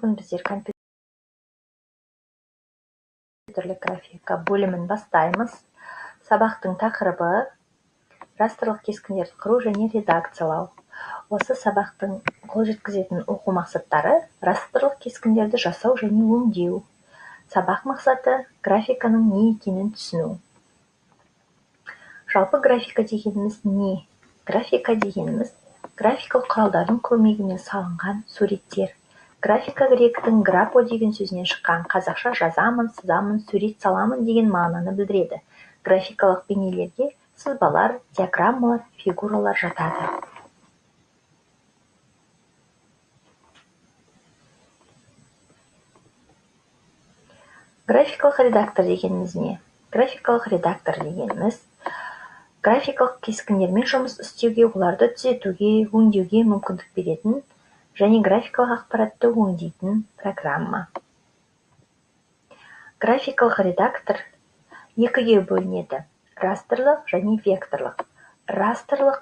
Бүгін біздер компьютерлік графика бөлімін бастаймыз. Сабақтың тақырыбы растрлық кескіндерді құру және редакциялау. Осы сабақтың қол жеткізетін оқу мақсаттары растрлық кескіндерді жасау және өңдеу. Сабақ мақсаты графиканың не екенін түсіну. Жалпы графика дегеніміз не? Графика дегеніміз графикалық құралдардың көмегімен салынған суреттер. Графика гректің графо деген сөзінен шыққан, қазақша жазамын, сызамын, сурет саламын деген мағынаны білдіреді. Графикалық бейнелерге сызбалар, диаграммалар, фигуралар жатады. Графикалық редактор дегеніміз не? Графикалық редактор дегеніміз графикалық кескіндермен жұмыс істеуге, оларды түзетуге, өңдеуге мүмкіндік беретін және графикалық ақпаратты өңдейтін программа. Графикалық редактор екіге бөлінеді: растрлық және векторлық. Растрлық,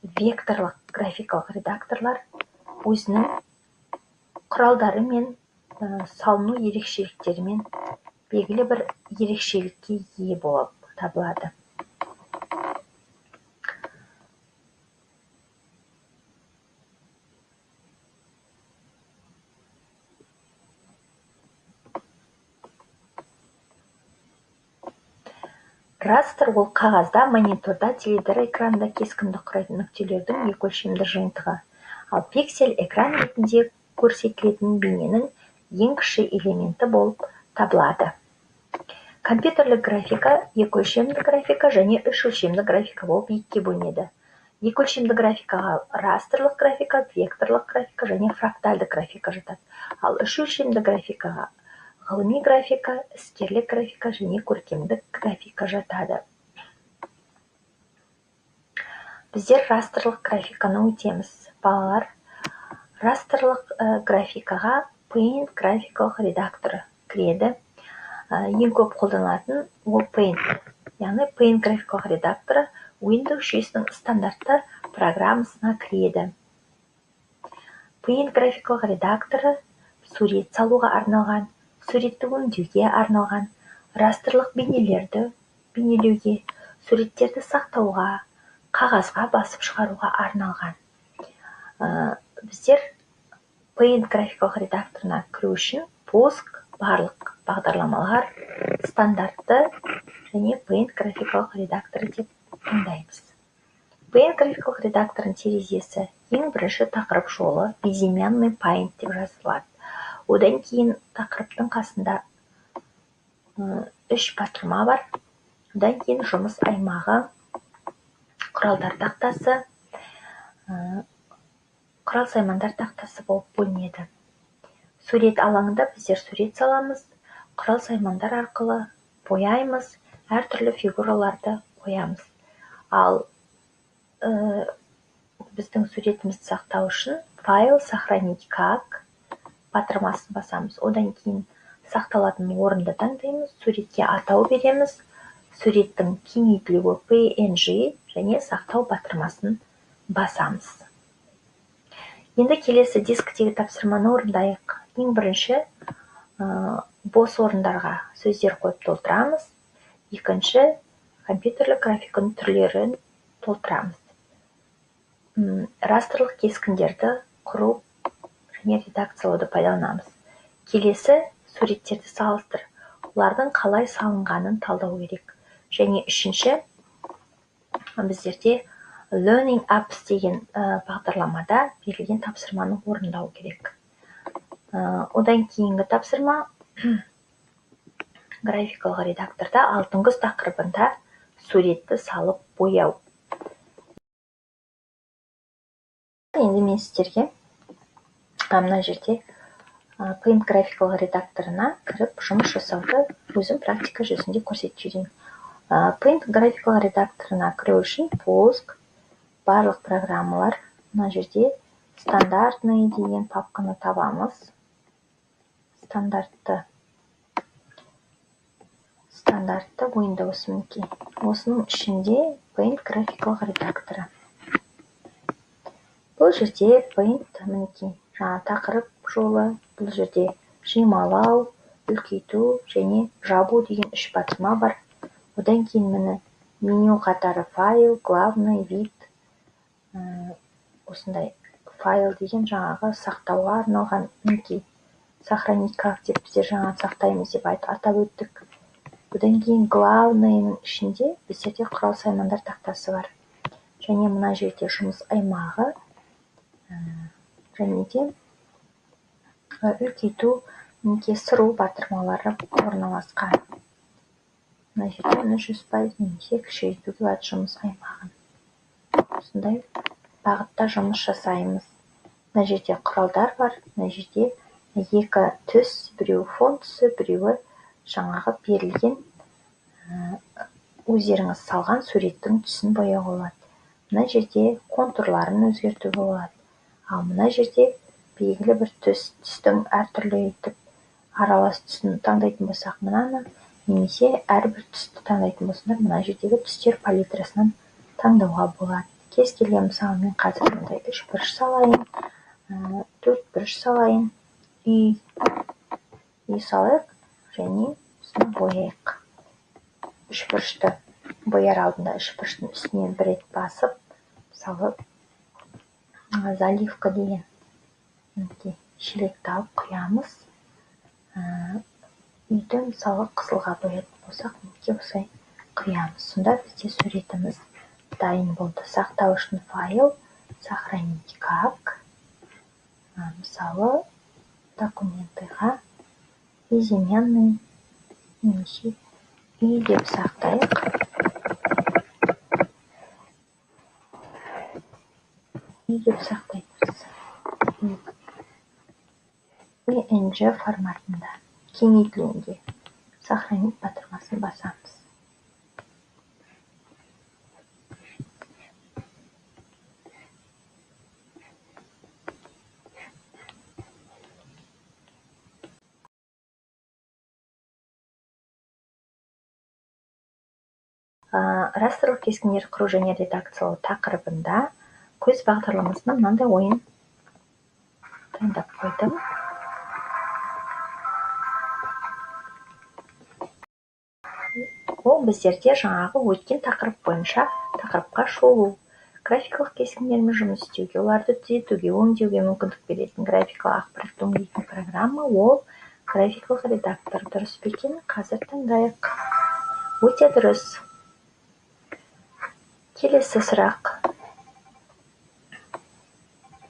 векторлық графикалық редакторлар өзінің құралдары мен салыну ерекшеліктерімен белгілі бір ерекшелікке ие болып табылады. Растр ол қағазда, мониторда, теледидар экранында кескінді құрайтын нүктелердің екі өлшемді жиынтығы, ал пиксель экран ретінде көрсетілетін бейненің ең кіші элементі болып табылады. Компьютерлік графика екі өлшемді графика және үш өлшемді графика болып екіге бөлінеді. Екі өлшемді графикаға растрлық графика, векторлық графика және фрактальды графика жатады, ал үш өлшемді графикаға ғылыми графика, іскерлік графика және көркемдік графика жатады. Біздер растрлық графиканы өтеміз. Балалар, растрлық графикаға Paint графикалық редакторы кіреді. Ең көп қолданылатын ол Paint. Яғни Paint графикалық редакторы Windows жүйесінің стандартты программасына кіреді. Paint графикалық редакторы сурет салуға арналған, суретті өңдеуге арналған, растрлық бейнелерді бейнелеуге, суреттерді сақтауға, қағазға басып шығаруға арналған. Біздер Paint графикалық редакторына кіру үшін пуск, барлық бағдарламалар, стандартты және Paint графикалық редакторы деп таңдаймыз. Paint графикалық редакторының терезесі ең бірінші тақырып жолы безымянный Paint деп жазылады. Одан кейін тақырыптың қасында үш батырма бар. Одан кейін жұмыс аймағы, құралдар тақтасы, құрал-саймандар тақтасы болып бөлінеді. Сурет алаңында біздер сурет саламыз, құрал-саймандар арқылы бояймыз, әртүрлі фигураларды қоямыз. Ал біздің суретімізді сақтау үшін файл сохранить как батырмасын басамыз. Одан кейін сақталатын орынды таңдаймыз, суретке атау береміз, суреттің кеңейтілуі PNG және сақтау батырмасын басамыз. Енді келесі дисктегі тапсырманы орындайық. Ең бірінші бос орындарға сөздер қойып толтырамыз. Екінші компьютерлік графиканың түрлерін толтырамыз. Растрлық кескіндерді құру және редакциялауды пайдаланамыз. Келесі суреттерді салыстыр. Олардың қалай салынғанын талдау керек. Және үшінші, біздерде Learning Apps деген бағдарламада берілген тапсырманы орындау керек. Одан кейінгі тапсырма графикалық редакторда алтын күз тақырыбында суретті салып бояу. Енді мен сіздерге мына жерде Paint графикалық редакторына кіріп жұмыс жасауды өзім практика жүзінде көрсетіп жіберейін. Paint графикалық редакторына кіру үшін пуск, барлық программалар, мына жерде стандартный деген папканы табамыз. Стандартты Windows мінекей. Осының ішінде Paint графикалық редакторы. Бұл жерде Paint мінекей жаңа тақырып жолы бұл жерде жималау, үлкейту және жабу деген 3 батырма бар. Одан кейін міне меню қатары файл, главный, вид. Осындай файл деген жаңағы сақтауға арналған мінекей сохранить как деп біздер жаңа сақтаймыз деп атап өттік. Одан кейін главныйның ішінде біздерде құрал саймандар тақтасы бар. Және мына жерде жұмыс аймағы және де үлкейту немесе сыру батырмалары орналасқан. Мына жерде 100% немесе кішірейтуге болады жұмыс аймағын. Осындай бағытта жұмыс жасаймыз. Мына жерде құралдар бар. Мына жерде екі түс, біреуі фон түсі, біреуі жаңағы берілген өздеріңіз салған суреттің түсін бояуға болады. Мына жерде контурларын өзгертуге болады. Ал мына жерде белгілі бір түстің әртүрлі етіп аралас түсін таңдайтын болсақ мынаны, немесе әрбір түсті таңдайтын болсаңдар, мына жердегі түстер палитрасынан таңдауға болады. Кез келген мысалы мен қазір мындай 3 бұрыш салайын, 4 бұрыш салайын, үй салайық және осыны бояйық. 3 бұрышты бояр алдында 3 бұрыштың үстінен бір рет басып, мысалы заливка деген шелекті алып құямыз. Үйді мысалы қызылға боятын болсақ, осылай құямыз. Сонда бізде суретіміз дайын болды. Сақтау үшін файл, сохранить как. Мысалы документыға безымянный немесе үй деп сақтайық. Үй деп сақтаймыз. PNG форматында кеңейтілуінде сохранить батырмасын басамыз. Растрлық кескіндер құру және редакциялау тақырыбында көз бағдарламасына мынандай ойын дайындап қойдым. Ол біздерде жаңағы өткен тақырып бойынша тақырыпқа шолу, графикалық кескіндермен жұмыс істеуге, оларды түзетуге, өңдеуге мүмкіндік беретін графикалық ақпаратты өңдейтін программа, ол графикалық редактор. Дұрыс па екен? Қазір таңдайық. Өте дұрыс. Келесі сұрақ.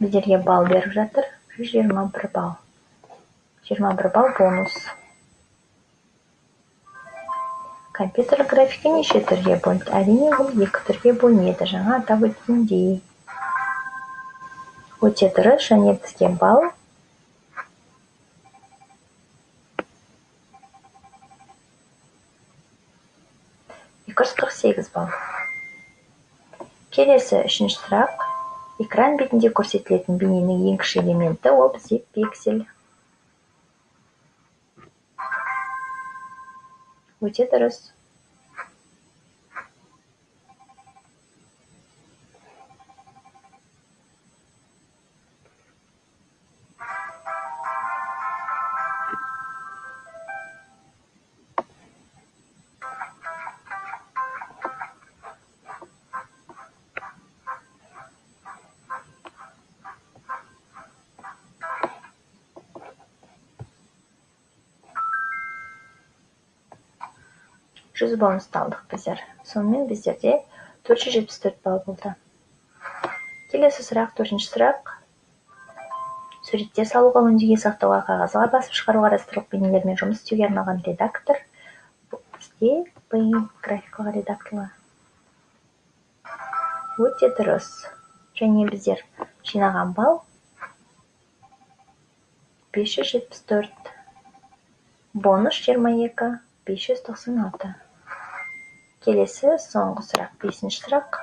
Біздерге балл беріп жатыр. 121 балл. 21 балл бонус. Компьютерлік графика неше түрге бөлінеді? Әрине, ол 2 түрге бөлінеді. Жаңа атап өткендей. Өте дұрыс, және бізге балл 248 балл. Келесі 3-ші сұрақ. Экран бетінде көрсетілетін бейненің ең кіші элементі ол бізде пиксель. Өте дұрыс. Жүз бонусты алдық біздер. Сонымен біздерде 474 балл болды. Келесі сұрақ, 4-ші сұрақ. Суретте салуға, өңдеуге, сақтауға, қағазға басып шығаруға, растрлық бейнелермен жұмыс істеуге арналған редактор. Бізде графикалық редакторлар. Өте дұрыс. Және біздер жинаған балл 574. Бонус 22, 596. Келесі соңғы сұрақ, 5-ші сұрақ.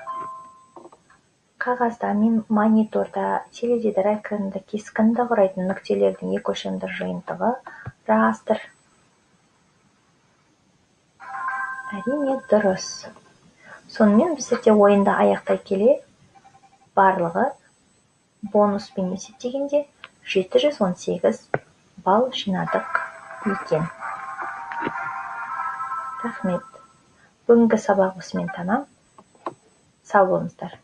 Қағазда мен мониторда, теледидар экранында кескінді құрайтын нүктелердің екі өлшемді жиынтығы растр. Әрине дұрыс. Сонымен біздерде ойында аяқтай келе барлығы бонуспен есептегенде 718 балл жинадық екен. Рахмет. Бүгінгі сабақ осымен тамам. Сау болыңыздар.